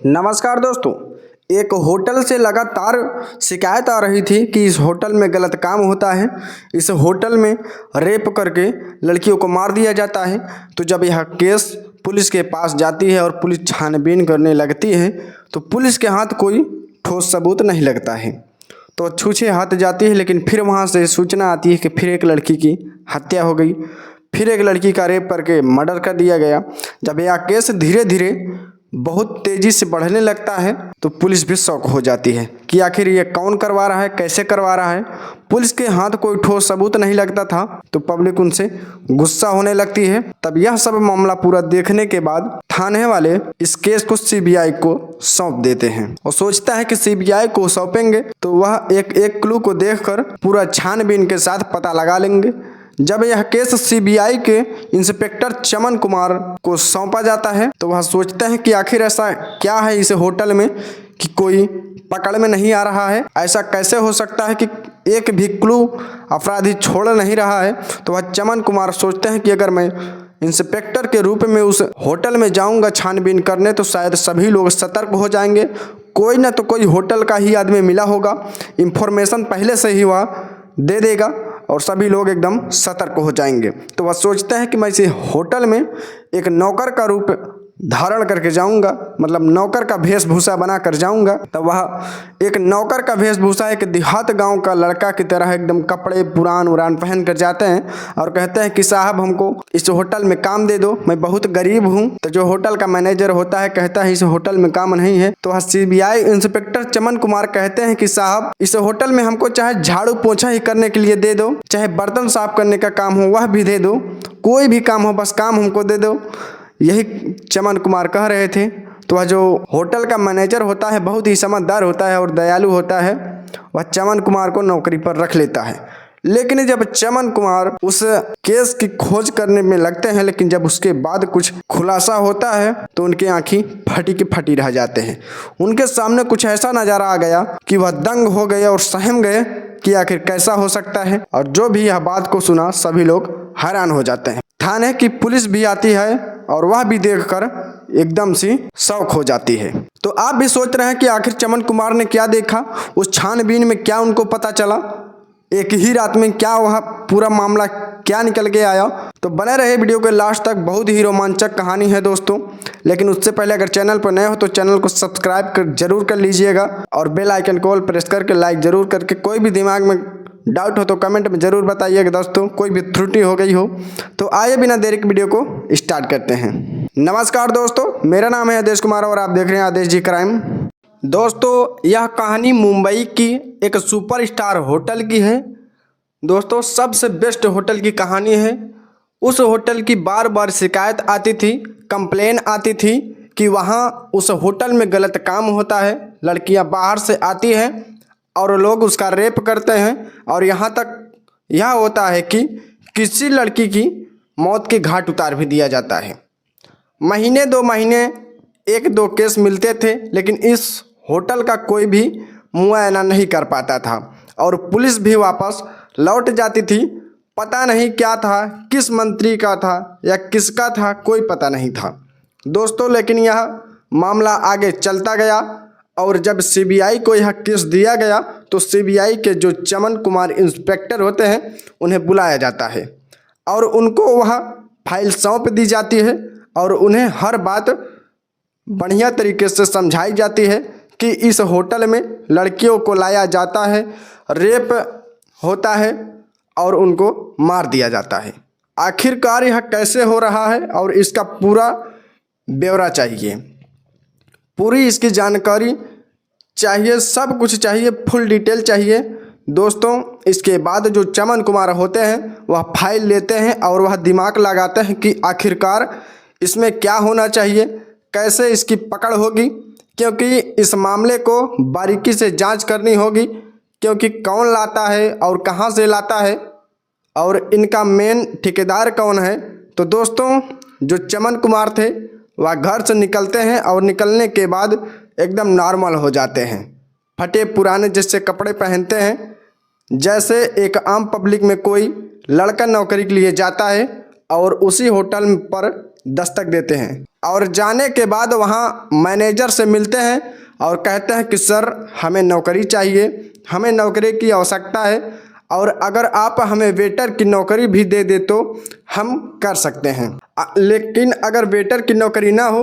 नमस्कार दोस्तों। एक होटल से लगातार शिकायत आ रही थी कि इस होटल में गलत काम होता है। इस होटल में रेप करके लड़कियों को मार दिया जाता है। तो जब यह केस पुलिस के पास जाती है और पुलिस छानबीन करने लगती है तो पुलिस के हाथ कोई ठोस सबूत नहीं लगता है। तो छूछे हाथ जाती है, लेकिन फिर वहाँ से सूचना आती है कि फिर एक लड़की की हत्या हो गई, फिर एक लड़की का रेप करके मर्डर कर दिया गया। जब यह केस धीरे धीरे बहुत तेजी से बढ़ने लगता है तो पुलिस भी शौक हो जाती है कि आखिर ये कौन करवा रहा है, कैसे करवा रहा है। पुलिस के हाथ कोई ठोस सबूत नहीं लगता था तो पब्लिक उनसे गुस्सा होने लगती है। तब यह सब मामला पूरा देखने के बाद थाने वाले इस केस को सीबीआई को सौंप देते हैं और सोचता है कि सीबीआई को सौंपेंगे तो वह एक एक क्लू को देखकर पूरा छानबीन के साथ पता लगा लेंगे। जब यह केस सीबीआई के इंस्पेक्टर चमन कुमार को सौंपा जाता है तो वह सोचते हैं कि आखिर ऐसा क्या है इस होटल में कि कोई पकड़ में नहीं आ रहा है। ऐसा कैसे हो सकता है कि एक भी क्लू अपराधी छोड़ नहीं रहा है। तो वह चमन कुमार सोचते हैं कि अगर मैं इंस्पेक्टर के रूप में उस होटल में जाऊंगा छानबीन करने तो शायद सभी लोग सतर्क हो जाएंगे। कोई ना तो कोई होटल का ही आदमी मिला होगा, इंफॉर्मेशन पहले से ही वह दे देगा और सभी लोग एकदम सतर्क हो जाएंगे। तो वह सोचते हैं कि मैं इस होटल में एक नौकर का रूप धारण करके जाऊंगा, मतलब नौकर का वेशभूषा बना कर जाऊंगा। तब वह एक नौकर का वेशभूषा एक देहात गांव का लड़का की तरह एकदम कपड़े पुरान उरान पहन कर जाते हैं और कहते हैं कि साहब हमको इस होटल में काम दे दो, मैं बहुत गरीब हूँ। तो जो होटल का मैनेजर होता है कहता है इस होटल में काम नहीं है। तो वह सीबीआई इंस्पेक्टर चमन कुमार कहते हैं कि साहब इस होटल में हमको चाहे झाड़ू पोछा ही करने के लिए दे दो, चाहे बर्तन साफ करने का काम हो वह भी दे दो, कोई भी काम हो बस काम हमको दे दो। यही चमन कुमार कह रहे थे। तो वह जो होटल का मैनेजर होता है बहुत ही समझदार होता है और दयालु होता है, वह चमन कुमार को नौकरी पर रख लेता है। लेकिन जब चमन कुमार उस केस की खोज करने में लगते हैं, लेकिन जब उसके बाद कुछ खुलासा होता है तो उनकी आंखें फटी की फटी रह जाते हैं। उनके सामने कुछ ऐसा नज़ारा आ गया कि वह दंग हो गए और सहम गए कि आखिर कैसा हो सकता है। और जो भी यह बात को सुना सभी लोग हैरान हो जाते हैं। थाने की पुलिस भी आती है और वह भी देखकर एकदम सी शौक हो जाती है। तो आप भी सोच रहे हैं कि आखिर चमन कुमार ने क्या देखा, उस छानबीन में क्या उनको पता चला, एक ही रात में क्या वह पूरा मामला क्या निकल के आया। तो बने रहे वीडियो के लास्ट तक, बहुत ही रोमांचक कहानी है दोस्तों। लेकिन उससे पहले अगर चैनल पर नए हो तो चैनल को सब्सक्राइब कर जरूर कर लीजिएगा और बेल आइकन को ऑल प्रेस करके लाइक जरूर करके, कोई भी दिमाग में डाउट हो तो कमेंट में ज़रूर बताइएगा दोस्तों, कोई भी त्रुटि हो गई हो तो। आइए बिना देरी के वीडियो को स्टार्ट करते हैं। नमस्कार दोस्तों, मेरा नाम है आदेश कुमार और आप देख रहे हैं आदेश जी क्राइम। दोस्तों यह कहानी मुंबई की एक सुपरस्टार होटल की है। दोस्तों सबसे बेस्ट होटल की कहानी है। उस होटल की बार बार शिकायत आती थी, कंप्लेन आती थी कि वहाँ उस होटल में गलत काम होता है, लड़कियाँ बाहर से आती हैं और लोग उसका रेप करते हैं। और यहाँ तक यह होता है कि किसी लड़की की मौत के घाट उतार भी दिया जाता है। महीने 2 महीने 1-2 केस मिलते थे, लेकिन इस होटल का कोई भी मुआयना नहीं कर पाता था और पुलिस भी वापस लौट जाती थी। पता नहीं क्या था, किस मंत्री का था या किसका था, कोई पता नहीं था दोस्तों। लेकिन यह मामला आगे चलता गया और जब सीबीआई को यह केस दिया गया तो सीबीआई के जो चमन कुमार इंस्पेक्टर होते हैं उन्हें बुलाया जाता है और उनको वह फाइल सौंप दी जाती है और उन्हें हर बात बढ़िया तरीके से समझाई जाती है कि इस होटल में लड़कियों को लाया जाता है, रेप होता है और उनको मार दिया जाता है। आखिरकार यह कैसे हो रहा है और इसका पूरा ब्यौरा चाहिए, पूरी इसकी जानकारी चाहिए, सब कुछ चाहिए, फुल डिटेल चाहिए दोस्तों। इसके बाद जो चमन कुमार होते हैं वह फाइल लेते हैं और वह दिमाग लगाते हैं कि आखिरकार इसमें क्या होना चाहिए, कैसे इसकी पकड़ होगी, क्योंकि इस मामले को बारीकी से जांच करनी होगी, क्योंकि कौन लाता है और कहां से लाता है और इनका मेन ठेकेदार कौन है। तो दोस्तों जो चमन कुमार थे वह घर से निकलते हैं और निकलने के बाद एकदम नॉर्मल हो जाते हैं, फटे पुराने जैसे कपड़े पहनते हैं, जैसे एक आम पब्लिक में कोई लड़का नौकरी के लिए जाता है और उसी होटल पर दस्तक देते हैं। और जाने के बाद वहाँ मैनेजर से मिलते हैं और कहते हैं कि सर हमें नौकरी चाहिए, हमें नौकरी की आवश्यकता है, और अगर आप हमें वेटर की नौकरी भी दे दे तो हम कर सकते हैं, लेकिन अगर वेटर की नौकरी ना हो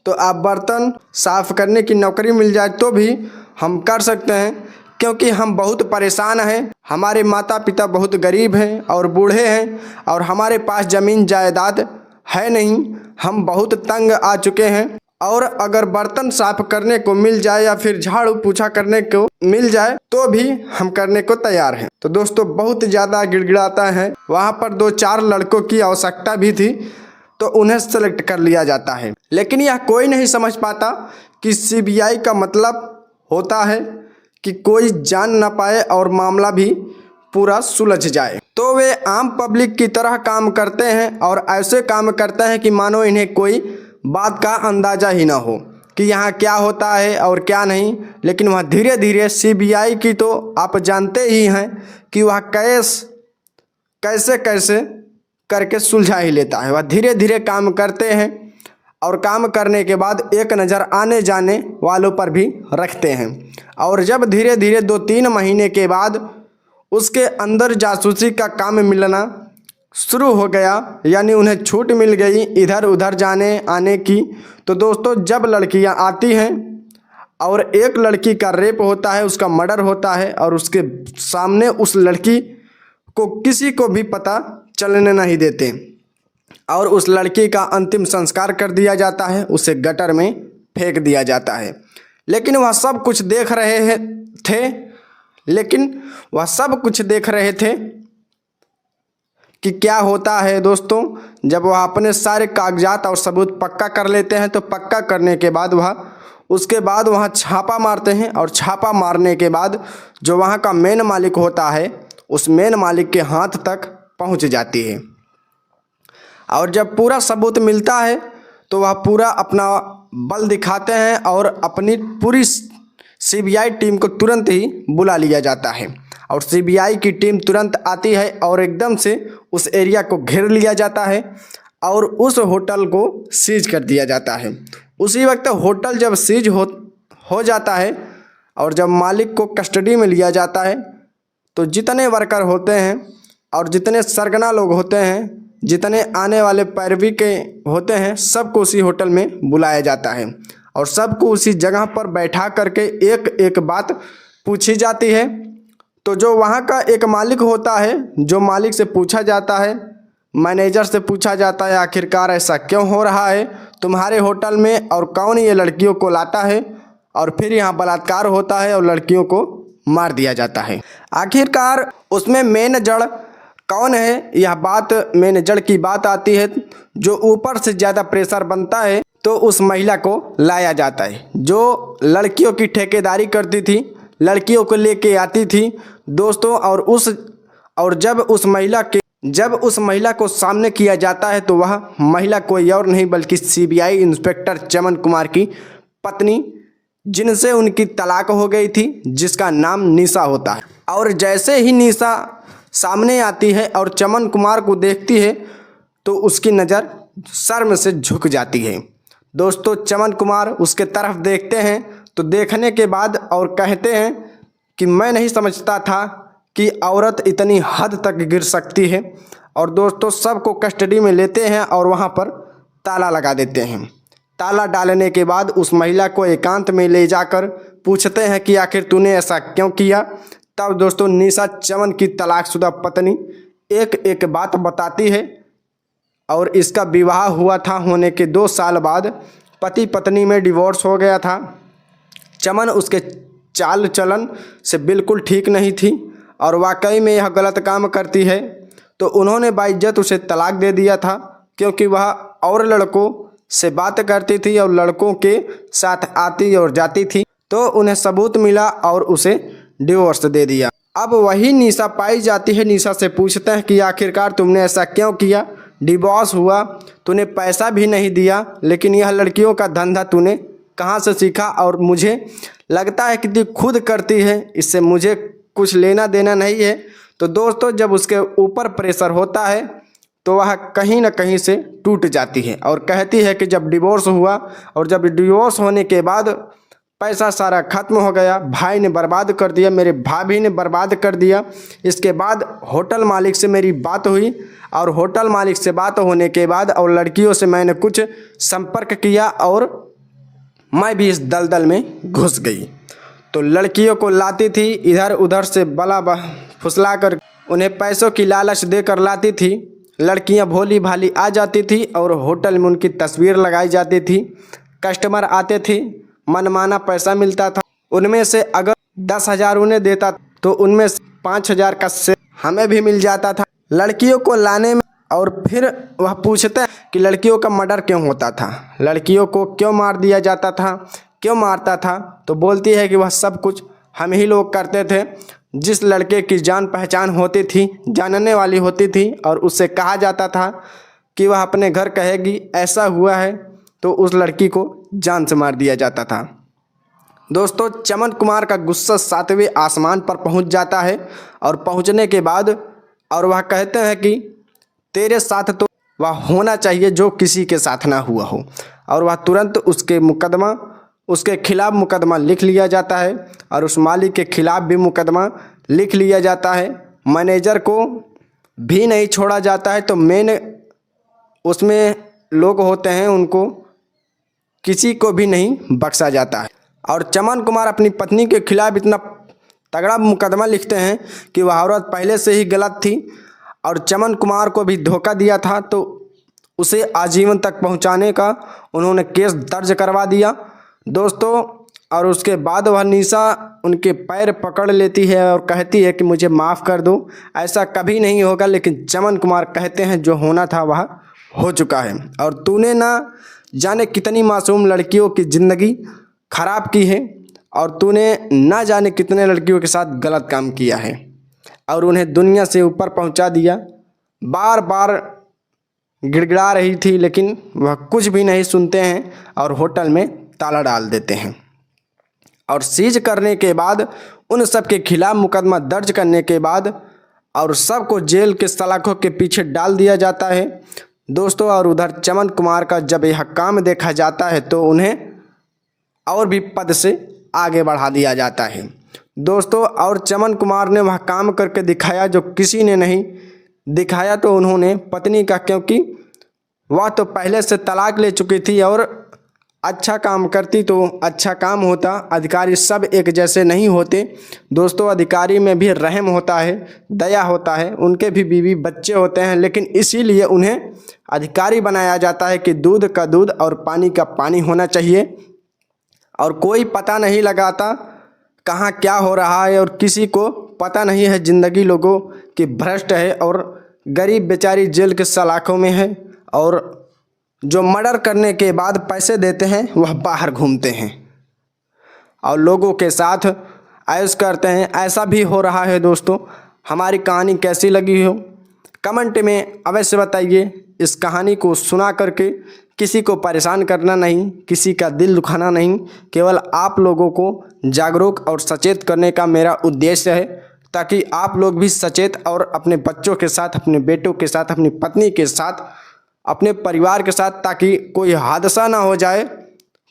तो आप बर्तन साफ़ करने की नौकरी मिल जाए तो भी हम कर सकते हैं, क्योंकि हम बहुत परेशान हैं, हमारे माता पिता बहुत गरीब हैं और बूढ़े हैं और हमारे पास ज़मीन जायदाद है नहीं, हम बहुत तंग आ चुके हैं। और अगर बर्तन साफ करने को मिल जाए या फिर झाड़ू पोछा करने को मिल जाए तो भी हम करने को तैयार हैं। तो दोस्तों बहुत ज़्यादा गिड़गिड़ाता है। वहाँ पर 2-4 लड़कों की आवश्यकता भी थी तो उन्हें सेलेक्ट कर लिया जाता है, लेकिन यह कोई नहीं समझ पाता कि सीबीआई का मतलब होता है कि कोई जान ना पाए और मामला भी पूरा सुलझ जाए। तो वे आम पब्लिक की तरह काम करते हैं और ऐसे काम करते हैं कि मानो इन्हें कोई बात का अंदाज़ा ही ना हो कि यहाँ क्या होता है और क्या नहीं। लेकिन वह धीरे धीरे सीबीआई की तो आप जानते ही हैं कि वह कैसे कैसे करके सुलझा ही लेता है। वह धीरे धीरे काम करते हैं और काम करने के बाद एक नज़र आने जाने वालों पर भी रखते हैं। और जब धीरे धीरे 2-3 महीने के बाद उसके अंदर जासूसी का काम मिलना शुरू हो गया, यानी उन्हें छूट मिल गई इधर उधर जाने आने की, तो दोस्तों जब लड़कियां आती हैं और एक लड़की का रेप होता है, उसका मर्डर होता है और उसके सामने उस लड़की को किसी को भी पता चलने नहीं देते और उस लड़की का अंतिम संस्कार कर दिया जाता है, उसे गटर में फेंक दिया जाता है। लेकिन वह सब कुछ देख रहे थे कि क्या होता है दोस्तों। जब वह अपने सारे कागजात और सबूत पक्का कर लेते हैं तो पक्का करने के बाद उसके बाद वहाँ छापा मारते हैं और छापा मारने के बाद जो वहाँ का मेन मालिक होता है उस मेन मालिक के हाथ तक पहुँच जाती है। और जब पूरा सबूत मिलता है तो वह पूरा अपना बल दिखाते हैं और अपनी पूरी सीबीआई टीम को तुरंत ही बुला लिया जाता है और सीबीआई की टीम तुरंत आती है और एकदम से उस एरिया को घेर लिया जाता है और उस होटल को सीज कर दिया जाता है। उसी वक्त होटल जब सीज हो जाता है और जब मालिक को कस्टडी में लिया जाता है तो जितने वर्कर होते हैं और जितने सरगना लोग होते हैं, जितने आने वाले पैरवी के होते हैं, सबको उसी होटल में बुलाया जाता है और सबको उसी जगह पर बैठा करके एक एक बात पूछी जाती है। तो जो वहाँ का एक मालिक होता है, जो मालिक से पूछा जाता है, मैनेजर से पूछा जाता है आखिरकार ऐसा क्यों हो रहा है तुम्हारे होटल में और कौन ये लड़कियों को लाता है, और फिर यहाँ बलात्कार होता है और लड़कियों को मार दिया जाता है। आखिरकार उसमें मेन जड़ कौन है, यह बात मेन जड़ की बात आती है। जो ऊपर से ज़्यादा प्रेशर बनता है तो उस महिला को लाया जाता है जो लड़कियों की ठेकेदारी करती थी, लड़कियों को लेके आती थी दोस्तों। और जब उस महिला को सामने किया जाता है तो वह महिला कोई और नहीं बल्कि सीबीआई इंस्पेक्टर चमन कुमार की पत्नी, जिनसे उनकी तलाक हो गई थी, जिसका नाम निशा होता है। और जैसे ही निशा सामने आती है और चमन कुमार को देखती है तो उसकी नज़र शर्म से झुक जाती है दोस्तों। चमन कुमार उसके तरफ देखते हैं तो देखने के बाद और कहते हैं कि मैं नहीं समझता था कि औरत इतनी हद तक गिर सकती है। और दोस्तों सबको कस्टडी में लेते हैं और वहाँ पर ताला लगा देते हैं। ताला डालने के बाद उस महिला को एकांत में ले जाकर पूछते हैं कि आखिर तूने ऐसा क्यों किया। तब दोस्तों निशा चमन की तलाकशुदा पत्नी एक एक बात बताती है और इसका विवाह हुआ था, होने के 2 साल बाद पति पत्नी में डिवोर्स हो गया था। चमन उसके चाल चलन से बिल्कुल ठीक नहीं थी और वाकई में यह गलत काम करती है, तो उन्होंने बाइज्जत उसे तलाक दे दिया था क्योंकि वह और लड़कों से बात करती थी और लड़कों के साथ आती और जाती थी, तो उन्हें सबूत मिला और उसे डिवोर्स दे दिया। अब वही निशा पाई जाती है। निशा से पूछते हैं कि आखिरकार तुमने ऐसा क्यों किया, डिवोर्स हुआ, तूने पैसा भी नहीं दिया, लेकिन यह लड़कियों का धंधा तूने कहाँ से सीखा, और मुझे लगता है कि तू खुद करती है, इससे मुझे कुछ लेना देना नहीं है। तो दोस्तों जब उसके ऊपर प्रेशर होता है तो वह कहीं ना कहीं से टूट जाती है और कहती है कि जब डिवोर्स हुआ और जब डिवोर्स होने के बाद पैसा सारा खत्म हो गया, भाई ने बर्बाद कर दिया, मेरे भाभी ने बर्बाद कर दिया। इसके बाद होटल मालिक से मेरी बात हुई और होटल मालिक से बात होने के बाद और लड़कियों से मैंने कुछ संपर्क किया और मैं भी इस दलदल में घुस गई। तो लड़कियों को लाती थी, इधर उधर से बला फुसला कर उन्हें पैसों की लालच देकर लाती थी। लड़कियां भोली भाली आ जाती थी और होटल में उनकी तस्वीर लगाई जाती थी। कस्टमर आते थे, मनमाना पैसा मिलता था। उनमें से अगर 10,000 उन्हें देता तो उनमें से 5,000 का से हमें भी मिल जाता था। लड़कियों को लाने में और फिर वह पूछते हैं कि लड़कियों का मर्डर क्यों होता था, लड़कियों को क्यों मार दिया जाता था, क्यों मारता था। तो बोलती है कि वह सब कुछ हम ही लोग करते थे। जिस लड़के की जान पहचान होती थी, जानने वाली होती थी और उससे कहा जाता था कि वह अपने घर कहेगी ऐसा हुआ है, तो उस लड़की को जान से मार दिया जाता था। दोस्तों, चमन कुमार का गुस्सा 7वें आसमान पर पहुंच जाता है और पहुंचने के बाद और वह कहते हैं कि तेरे साथ तो वह होना चाहिए जो किसी के साथ ना हुआ हो। और वह तुरंत उसके खिलाफ मुकदमा लिख लिया जाता है और उस मालिक के खिलाफ भी मुकदमा लिख लिया जाता है। मैनेजर को भी नहीं छोड़ा जाता है। तो मेन उसमें लोग होते हैं, उनको किसी को भी नहीं बख्शा जाता है। और चमन कुमार अपनी पत्नी के खिलाफ इतना तगड़ा मुकदमा लिखते हैं कि वह औरत पहले से ही गलत थी और चमन कुमार को भी धोखा दिया था, तो उसे आजीवन तक पहुंचाने का उन्होंने केस दर्ज करवा दिया दोस्तों। और उसके बाद वह निशा उनके पैर पकड़ लेती है और कहती है कि मुझे माफ़ कर दो, ऐसा कभी नहीं होगा। लेकिन चमन कुमार कहते हैं जो होना था वह हो चुका है और तूने ना जाने कितनी मासूम लड़कियों की ज़िंदगी खराब की है और तूने ना जाने कितने लड़कियों के साथ गलत काम किया है और उन्हें दुनिया से ऊपर पहुंचा दिया। बार बार गिड़गिड़ा रही थी लेकिन वह कुछ भी नहीं सुनते हैं और होटल में ताला डाल देते हैं। और सीज करने के बाद उन सब के खिलाफ मुकदमा दर्ज करने के बाद और सबको जेल के सलाखों के पीछे डाल दिया जाता है दोस्तों। और उधर चमन कुमार का जब यह काम देखा जाता है तो उन्हें और भी पद से आगे बढ़ा दिया जाता है दोस्तों। और चमन कुमार ने वह काम करके दिखाया जो किसी ने नहीं दिखाया। तो उन्होंने पत्नी का, क्योंकि वह तो पहले से तलाक ले चुकी थी और अच्छा काम करती तो अच्छा काम होता। अधिकारी सब एक जैसे नहीं होते दोस्तों, अधिकारी में भी रहम होता है, दया होता है, उनके भी बीवी बच्चे होते हैं। लेकिन इसीलिए उन्हें अधिकारी बनाया जाता है कि दूध का दूध और पानी का पानी होना चाहिए और कोई पता नहीं लगाता कहाँ क्या हो रहा है और किसी को पता नहीं है। ज़िंदगी लोगों की भ्रष्ट है और गरीब बेचारी जेल के सलाखों में है और जो मर्डर करने के बाद पैसे देते हैं वह बाहर घूमते हैं और लोगों के साथ ऐश करते हैं। ऐसा भी हो रहा है दोस्तों। हमारी कहानी कैसी लगी हो कमेंट में अवश्य बताइए। इस कहानी को सुना करके किसी को परेशान करना नहीं, किसी का दिल दुखाना नहीं, केवल आप लोगों को जागरूक और सचेत करने का मेरा उद्देश्य है, ताकि आप लोग भी सचेत और अपने बच्चों के साथ, अपने बेटों के साथ, अपनी पत्नी के साथ, अपने परिवार के साथ, ताकि कोई हादसा ना हो जाए,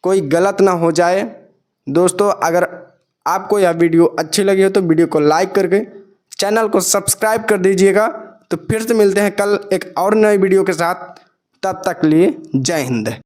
कोई गलत ना हो जाए दोस्तों। अगर आपको यह वीडियो अच्छी लगी हो तो वीडियो को लाइक करके चैनल को सब्सक्राइब कर दीजिएगा। तो फिर से मिलते हैं कल एक और नई वीडियो के साथ। तब तक लिए जय हिंद।